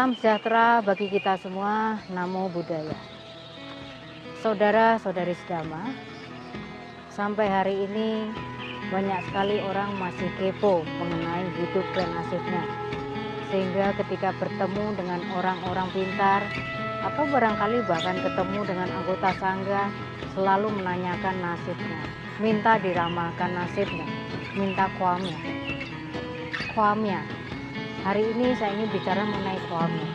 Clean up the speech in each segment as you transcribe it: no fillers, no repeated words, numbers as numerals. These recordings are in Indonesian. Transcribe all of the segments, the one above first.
Salam sejahtera bagi kita semua, Namo Buddhaya. Saudara-saudari sedama, sampai hari ini banyak sekali orang masih kepo mengenai hidup dan nasibnya. Sehingga ketika bertemu dengan orang-orang pintar, atau barangkali bahkan ketemu dengan anggota sangga, selalu menanyakan nasibnya, minta diramalkan nasibnya, minta kuamnya. Hari ini saya ingin bicara mengenai kuamnya.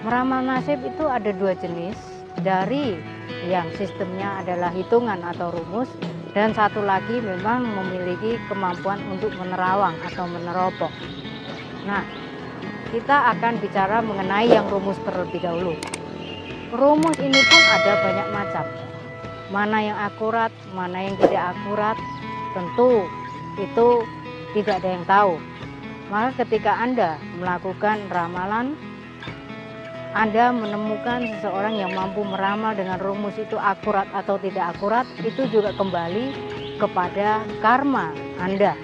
Meramal nasib itu ada dua jenis, dari yang sistemnya adalah hitungan atau rumus, dan satu lagi memang memiliki kemampuan untuk menerawang atau meneropong. Nah, kita akan bicara mengenai yang rumus terlebih dahulu. Rumus ini pun ada banyak macam. Mana yang akurat, mana yang tidak akurat, tentu itu tidak ada yang tahu. Maka ketika Anda melakukan ramalan, Anda menemukan seseorang yang mampu meramal dengan rumus itu akurat atau tidak akurat, itu juga kembali kepada karma Anda.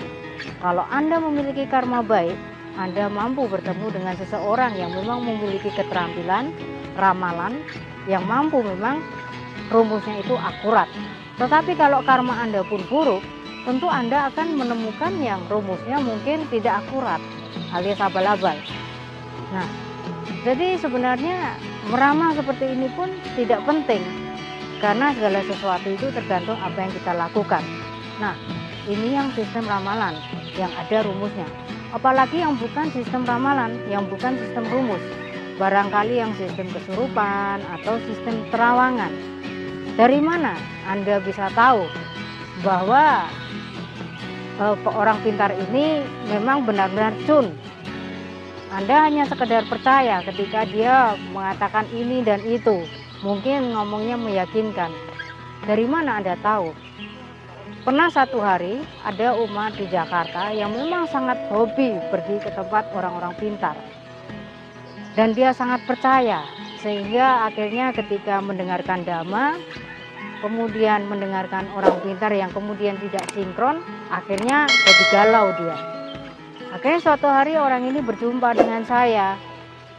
Kalau Anda memiliki karma baik, Anda mampu bertemu dengan seseorang yang memang memiliki keterampilan ramalan, yang mampu memang rumusnya itu akurat. Tetapi kalau karma Anda pun buruk, tentu Anda akan menemukan yang rumusnya mungkin tidak akurat, alias abal-abal. Nah, jadi sebenarnya meramal seperti ini pun tidak penting, karena segala sesuatu itu tergantung apa yang kita lakukan. Nah, ini yang sistem ramalan yang ada rumusnya. Apalagi yang bukan sistem ramalan, yang bukan sistem rumus. Barangkali yang sistem kesurupan atau sistem terawangan. Dari mana Anda bisa tahu bahwa orang pintar ini memang benar-benar cun? Anda hanya sekedar percaya ketika dia mengatakan ini dan itu, mungkin ngomongnya meyakinkan. Dari mana Anda tahu? Pernah satu hari ada umat di Jakarta yang memang sangat hobi pergi ke tempat orang-orang pintar, dan dia sangat percaya, sehingga akhirnya ketika mendengarkan dhamma, kemudian mendengarkan orang pintar yang kemudian tidak sinkron, akhirnya jadi galau dia. Akhirnya suatu hari orang ini berjumpa dengan saya,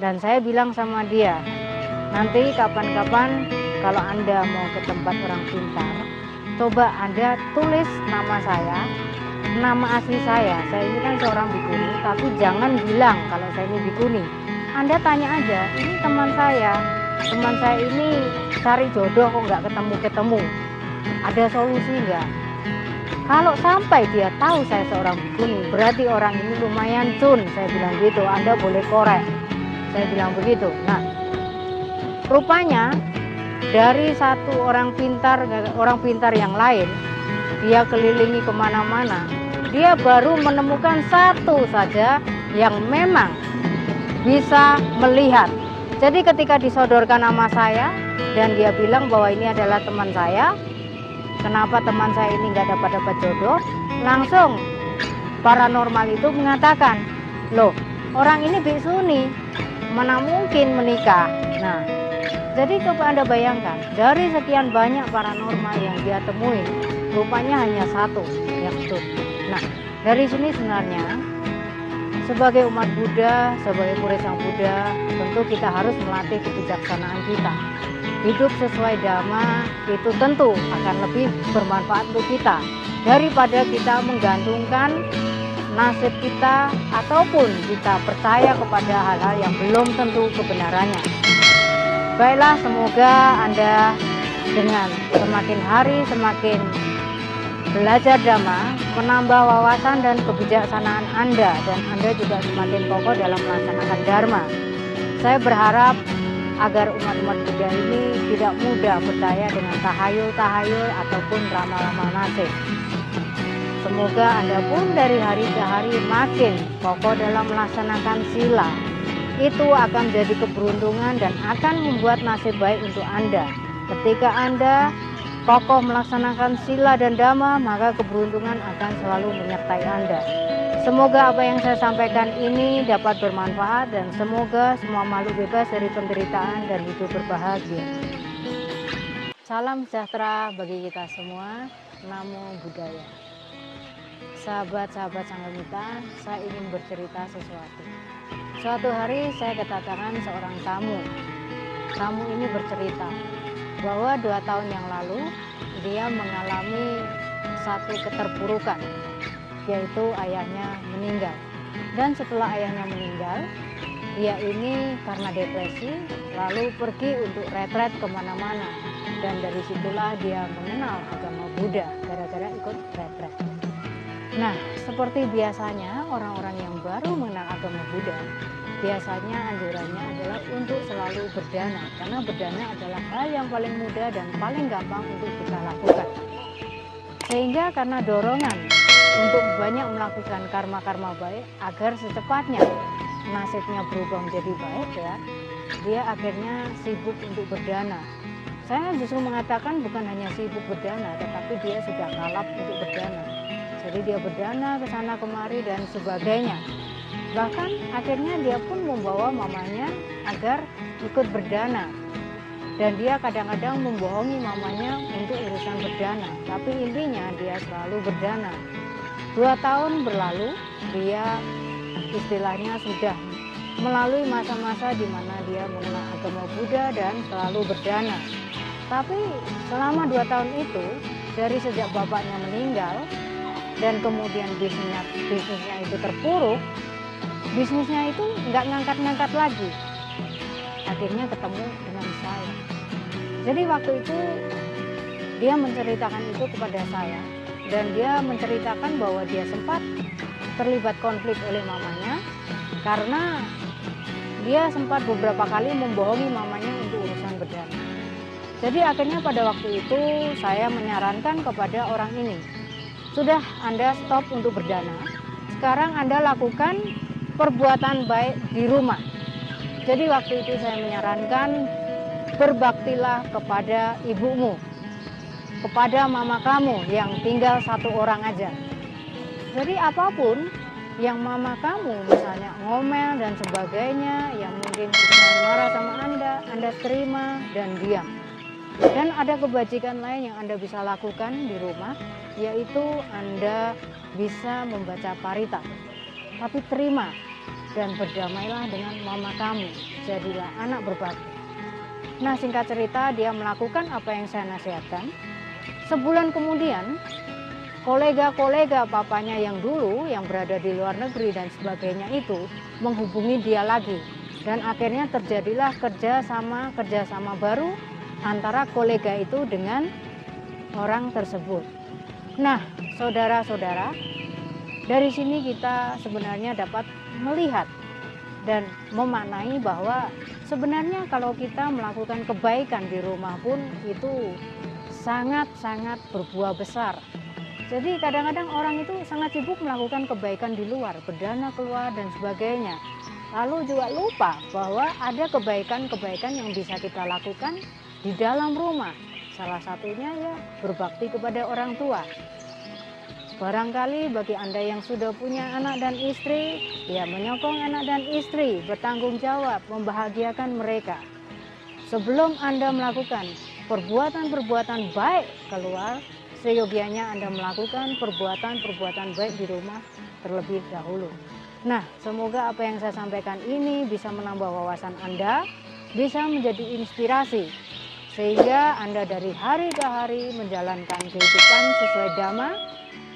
dan saya bilang sama dia, nanti kapan-kapan kalau Anda mau ke tempat orang pintar, coba Anda tulis nama saya, nama asli saya ini kan seorang bikuni, tapi jangan bilang kalau saya ini bikuni. Anda tanya aja, ini teman saya ini cari jodoh kok nggak ketemu-ketemu, ada solusi nggak? Kalau sampai dia tahu saya seorang bikuni, berarti orang ini lumayan cun, saya bilang gitu, Anda boleh korek, saya bilang begitu. Nah, rupanya dari satu orang pintar yang lain, dia kelilingi kemana-mana, dia baru menemukan satu saja yang memang bisa melihat. Jadi ketika disodorkan nama saya dan dia bilang bahwa ini adalah teman saya, kenapa teman saya ini nggak dapat jodoh, langsung paranormal itu mengatakan, loh orang ini biksuni, mana mungkin menikah. Nah, jadi coba Anda bayangkan, dari sekian banyak paranormal yang dia temui, rupanya hanya satu yang betul. Nah, dari sini sebenarnya sebagai umat Buddha, sebagai murid Sang Buddha, tentu kita harus melatih kebijaksanaan kita. Hidup sesuai dhamma itu tentu akan lebih bermanfaat untuk kita, daripada kita menggantungkan nasib kita ataupun kita percaya kepada hal-hal yang belum tentu kebenarannya. Baiklah, semoga Anda dengan semakin hari semakin belajar dhamma, menambah wawasan dan kebijaksanaan Anda, dan Anda juga semakin kokoh dalam melaksanakan dharma. Saya berharap agar umat-umat Buddha ini tidak mudah percaya dengan tahayul-tahayul ataupun ramal-ramal nasib. Semoga Anda pun dari hari ke hari makin kokoh dalam melaksanakan sila. Itu akan menjadi keberuntungan dan akan membuat nasib baik untuk Anda. Ketika Anda kokoh melaksanakan sila dan dhamma, maka keberuntungan akan selalu menyertai Anda. Semoga apa yang saya sampaikan ini dapat bermanfaat, dan semoga semua makhluk bebas dari penderitaan dan hidup berbahagia. Salam sejahtera bagi kita semua. Namo Buddhaya. Sahabat-sahabat Sanghamita, saya ingin bercerita sesuatu. Suatu hari saya kedatangan seorang tamu. Tamu ini bercerita bahwa 2 tahun yang lalu dia mengalami satu keterpurukan, yaitu ayahnya meninggal. Dan setelah ayahnya meninggal, dia ini karena depresi lalu pergi untuk retret kemana-mana. Dan dari situlah dia mengenal agama Buddha gara-gara ikut retret. Nah, seperti biasanya orang-orang yang baru mengenal agama Buddha, biasanya anjurannya adalah untuk selalu berdana, karena berdana adalah hal yang paling mudah dan paling gampang untuk kita lakukan. Sehingga karena dorongan untuk banyak melakukan karma-karma baik agar secepatnya nasibnya berubah menjadi baik, ya, dia akhirnya sibuk untuk berdana. Saya justru mengatakan bukan hanya sibuk berdana, tetapi dia sudah kalap untuk berdana. Jadi dia berdana ke sana kemari dan sebagainya. Bahkan akhirnya dia pun membawa mamanya agar ikut berdana. Dan dia kadang-kadang membohongi mamanya untuk urusan berdana. Tapi intinya dia selalu berdana. 2 tahun berlalu, dia istilahnya sudah melalui masa-masa di mana dia mengenal agama Buddha dan selalu berdana. Tapi selama 2 tahun itu, dari sejak bapaknya meninggal dan kemudian bisnisnya itu terpuruk, bisnisnya itu nggak ngangkat-ngangkat lagi. Akhirnya ketemu dengan saya. Jadi waktu itu dia menceritakan itu kepada saya, dan dia menceritakan bahwa dia sempat terlibat konflik oleh mamanya karena dia sempat beberapa kali membohongi mamanya untuk urusan berdana. Jadi akhirnya pada waktu itu saya menyarankan kepada orang ini, sudah Anda stop untuk berdana, sekarang Anda lakukan perbuatan baik di rumah. Jadi waktu itu saya menyarankan, berbaktilah kepada ibumu, kepada mama kamu yang tinggal 1 orang aja. Jadi apapun yang mama kamu misalnya ngomel dan sebagainya, yang mungkin marah sama Anda terima dan diam. Dan ada kebajikan lain yang Anda bisa lakukan di rumah, yaitu Anda bisa membaca parita. Tapi terima dan berdamailah dengan mama kamu, jadilah anak berbakti. Nah, singkat cerita, dia melakukan apa yang saya nasihatkan. Sebulan kemudian, kolega-kolega papanya yang dulu yang berada di luar negeri dan sebagainya itu menghubungi dia lagi. Dan akhirnya terjadilah kerjasama baru antara kolega itu dengan orang tersebut. Nah, saudara-saudara, dari sini kita sebenarnya dapat melihat dan memaknai bahwa sebenarnya kalau kita melakukan kebaikan di rumah pun itu sangat-sangat berbuah besar. Jadi kadang-kadang orang itu sangat sibuk melakukan kebaikan di luar, berdana keluar dan sebagainya. Lalu juga lupa bahwa ada kebaikan-kebaikan yang bisa kita lakukan di dalam rumah. Salah satunya ya berbakti kepada orang tua. Barangkali bagi Anda yang sudah punya anak dan istri, ya menyokong anak dan istri, bertanggung jawab, membahagiakan mereka. Sebelum Anda melakukan perbuatan-perbuatan baik keluar, seyogianya Anda melakukan perbuatan-perbuatan baik di rumah terlebih dahulu. Nah, semoga apa yang saya sampaikan ini bisa menambah wawasan Anda, bisa menjadi inspirasi, sehingga Anda dari hari ke hari menjalankan kehidupan sesuai Dhamma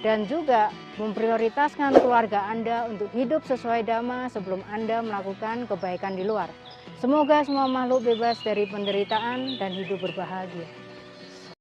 dan juga memprioritaskan keluarga Anda untuk hidup sesuai Dhamma sebelum Anda melakukan kebaikan di luar. Semoga semua makhluk bebas dari penderitaan dan hidup berbahagia.